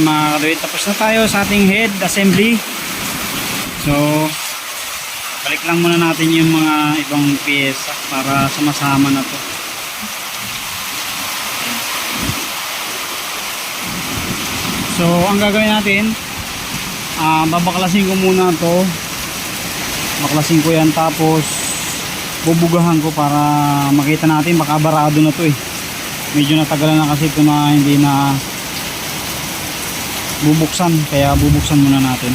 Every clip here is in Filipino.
mga kaduit, tapos na tayo sa ating head assembly. So balik lang muna natin yung mga ibang pyesa para sama-sama na to. So ang gagawin natin, babaklasin ko muna to, baklasin ko yan, tapos bubugahan ko para makita natin, baka barado na to eh. Medyo natagalan na kasi ito na hindi na bubuksan, kaya bubuksan muna natin.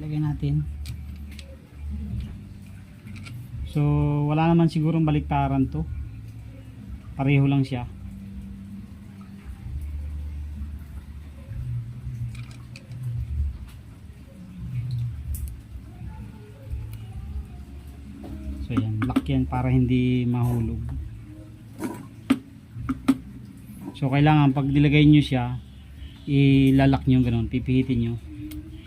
Lagyan natin. So wala naman sigurong baliktaran to, pareho lang siya. So yan, lock yan para hindi mahulog. So kailangan pag nilagay nyo siya, ilalak nyo ganun, pipihitin nyo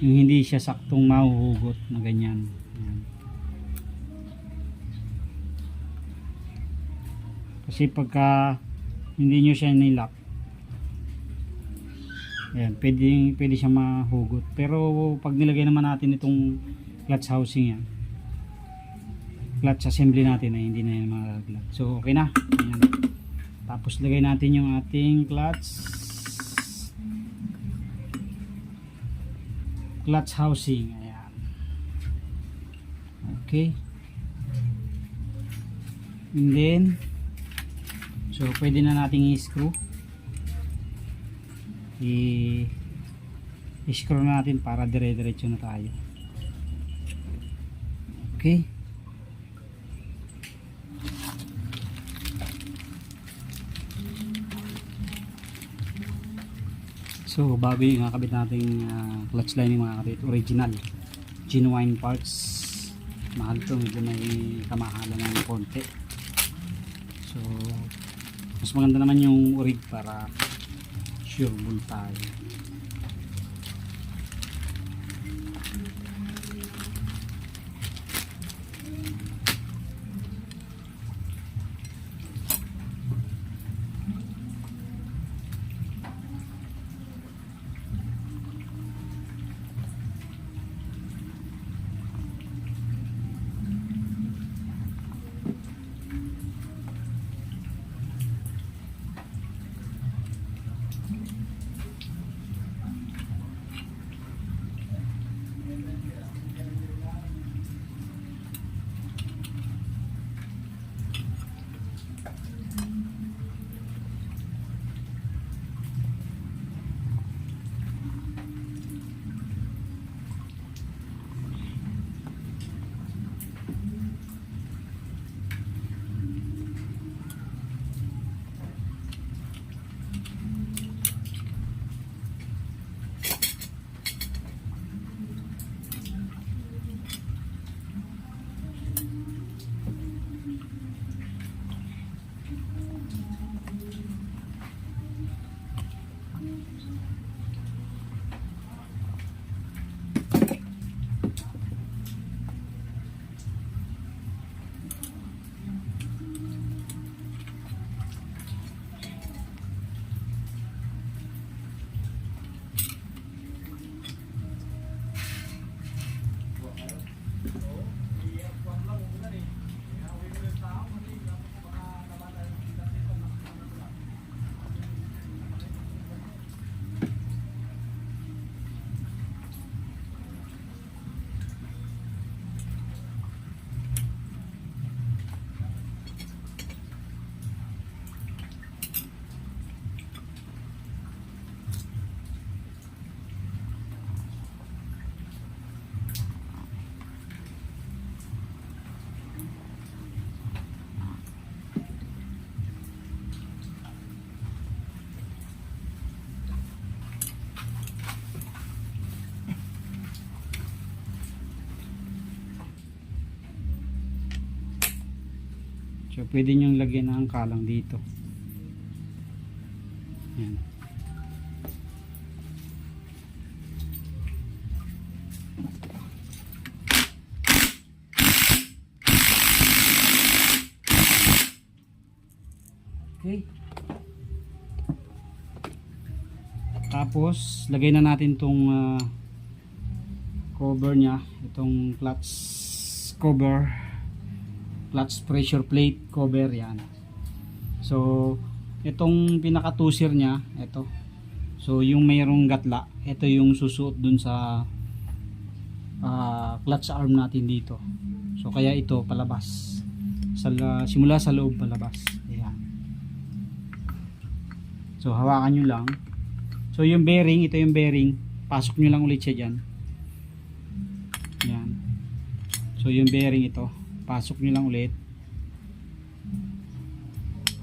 yung hindi siya saktong mahuhugot na ganyan. Ayan. Kasi pagka hindi nyo siya nilak, ayan, pwede siya mahugot. Pero pag nilagay naman natin itong clutch housing yan, clutch assembly natin, ay hindi na yan malaglag. So okay na. Ayan. Tapos lagay natin yung ating clutch housing. Ayan. Okay. And then so pwede na nating i-screw. I-screw natin para dire-diretso na tayo. Okay. So bago yung kakabit nating clutch lining mga kabit, original genuine parts. Mahal to, medyo may kamahalan ng konti. So mas maganda naman yung orig para sure bull tayo. So pwede nyo lagyan ng kalang dito. Yan. Okay. Tapos lagay na natin tong cover nya, itong clutch cover, clutch pressure plate cover, yan. So itong pinaka tusir nya, ito. So yung mayroong gatla, ito yung susuot dun sa clutch arm natin dito. So kaya ito palabas, simula sa loob palabas. Ayan. So hawakan nyo lang. So yung bearing, ito yung bearing, pasok nyo lang ulit siya dyan. Yan. So yung bearing ito, pasok nyo lang ulit.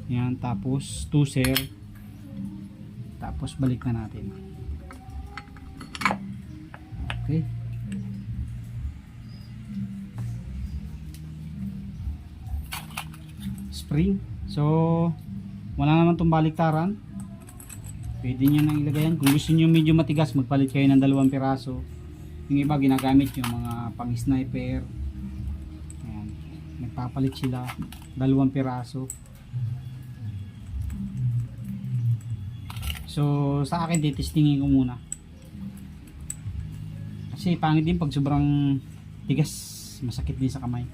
Yan, tapos tusir. Tapos balik na natin. Okay. Spring. So wala naman itong baliktaran. Pwede nyo nang ilagay yan. Kung gusto nyo medyo matigas, magpalit kayo ng 2 piraso. Yung iba ginagamit yung mga pang sniper. Ayan. Nagpapalit sila 2 piraso. So sa akin titestingin ko muna. Kasi pangit din pag sobrang tigas, masakit din sa kamay.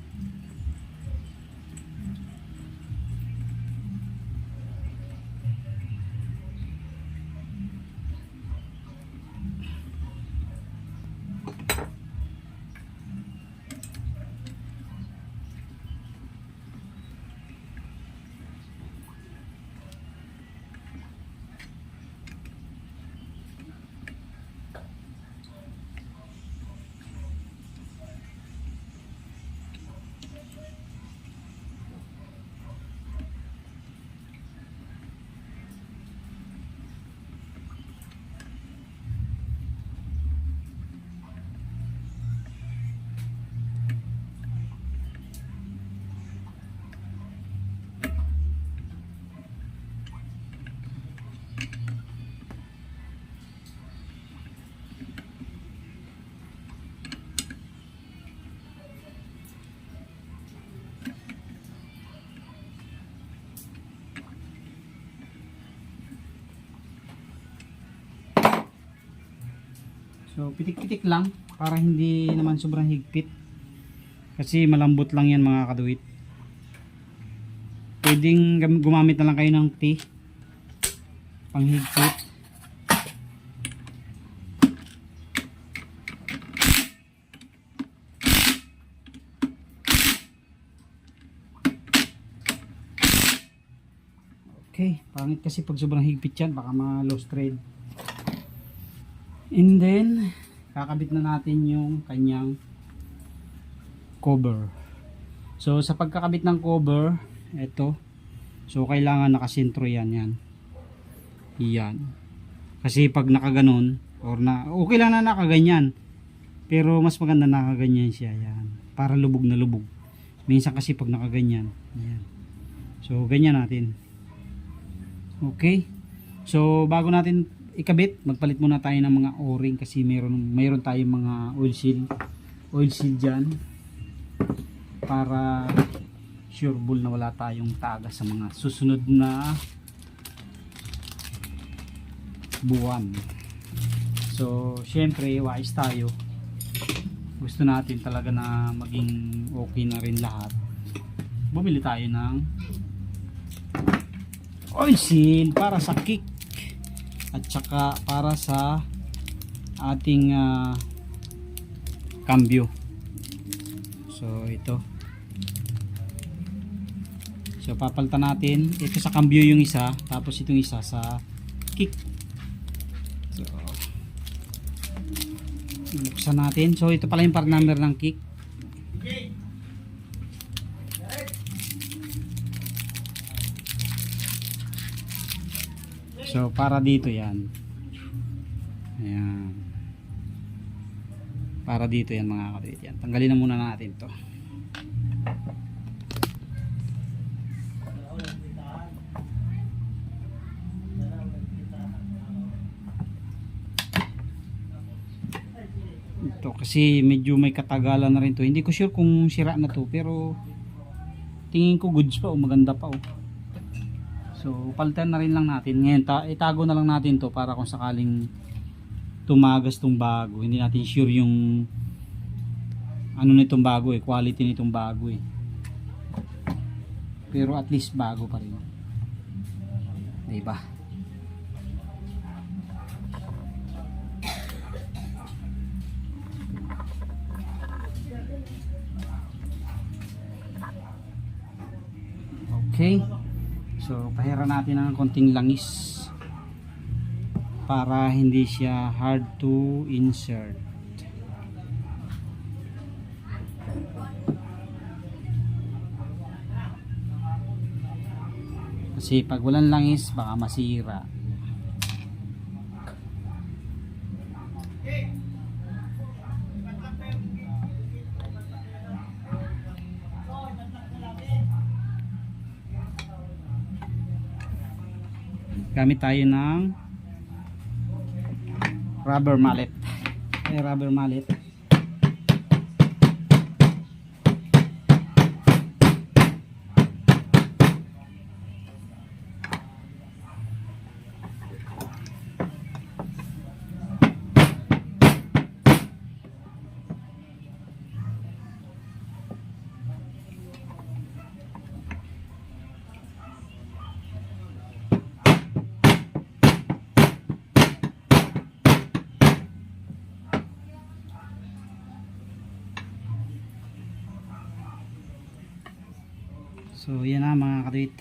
So pitik-pitik lang para hindi naman sobrang higpit. Kasi malambot lang yan mga kaduwit. Pwedeng gumamit na lang kayo ng T panghigpit. Okay, pangit kasi pag sobrang higpit yan, baka ma-lost thread. And then kakabit na natin yung kanyang cover. So sa pagkakabit ng cover, ito, so kailangan nakasentro yan. Yan. Kasi pag nakaganon or okay lang na nakaganyan, pero mas maganda nakaganyan siya, yan, para lubog na lubog. Minsan kasi pag nakaganyan, yan. So ganyan natin. Okay, so bago natin ikabit, magpalit muna tayo ng mga o-ring kasi mayroon tayong mga oil seal dyan para sure bull na wala tayong taga sa mga susunod na buwan. So syempre wais tayo, gusto natin talaga na maging okay na rin lahat. Bumili tayo ng oil seal para sa kick at saka para sa ating cambio. So ito, so papalitan natin ito sa cambio yung isa, tapos itong isa sa kick. So buksan natin. So ito pala yung part number ng kick. So para dito yan. Ayan. Para dito yan mga kapatid. Yan. Tanggalin na muna natin to. Kasi medyo may katagalan na rin to. Hindi ko sure kung sira na to, pero tingin ko goods pa o maganda pa oh. So palitan na rin lang natin. Ngayon itago na lang natin to para kung sakaling tumagas tong bago. Hindi natin sure yung ano nitong bago eh, quality nitong bago eh. Pero at least bago pa rin. Diba? Okay. So pahira natin ng konting langis para hindi siya hard to insert. Kasi pag walang langis baka masira. Gamit tayo ng rubber mallet. Rubber mallet. So yan na mga kadwit,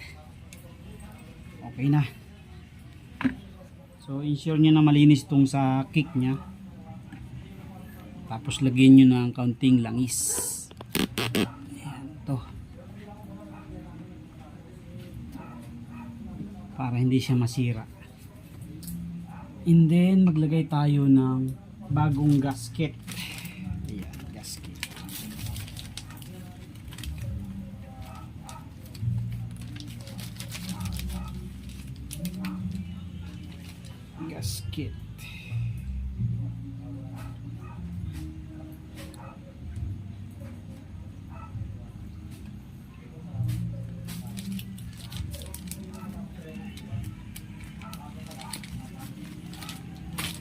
okay na. So ensure nyo na malinis tong sa kick nya, tapos lagyan nyo ng kaunting langis. Ayan to, para hindi siya masira. And then maglagay tayo ng bagong gasket. Ayan, gasket. Gasket.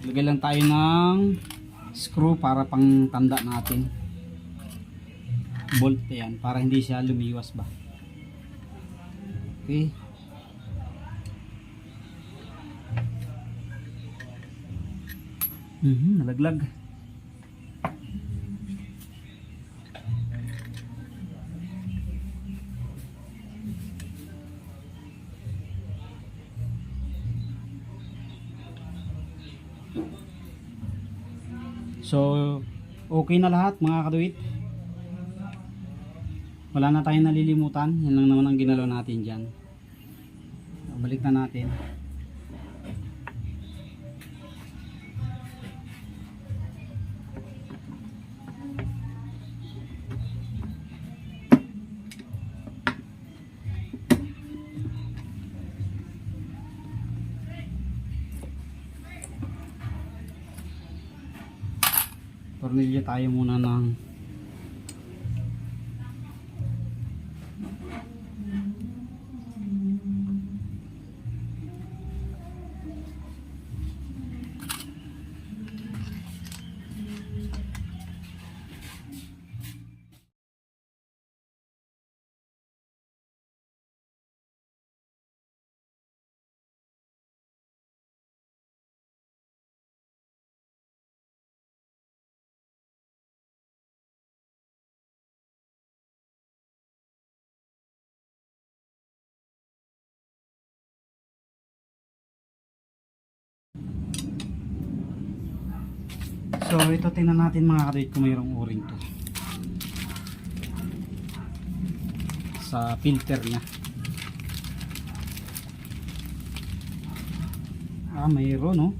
Lagay lang tayo ng screw para pang tanda natin. Bolt yan para hindi siya lumiwas ba. Okay. Nalaglag. So okay na lahat mga kaduit. Wala na tayong nalilimutan. Yan lang naman ang ginalaw natin dyan. Balik na natin. Tornilyo tayo muna ng so ito, tingnan natin mga kaduit kung mayroong o-ring to sa filter nya. Mayroon no.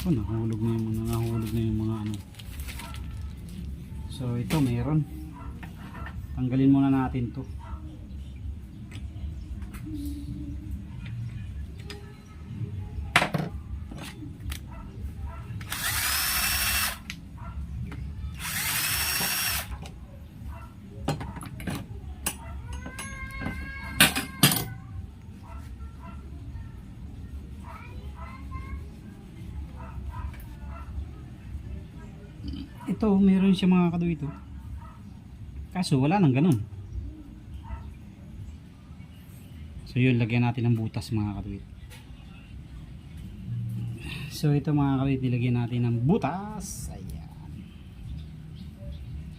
So, nahulog na yung mga ano. So, ito meron. Tanggalin muna natin to. Ito, meron siya mga kadu ito. Kaso wala nang ganun. So yun, lagyan natin ng butas mga kadu. So ito mga kadu, nilagyan natin ng butas. Ayan.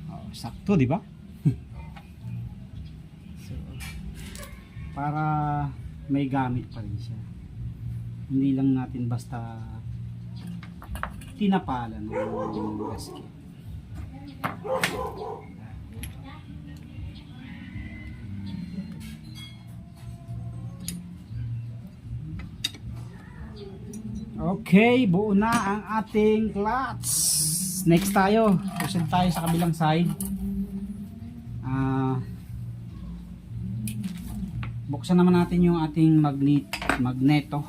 Oh, sakto, di ba? So, para may gamit pa rin siya. Hindi lang natin basta tinapalan ng gasket. Okay, buo na ang ating clutch. Next tayo, proceed tayo sa kabilang side. Buksan naman natin yung ating magneto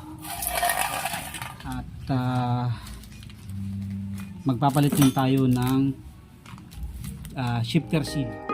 at magpapalit din tayo ng shifter seal.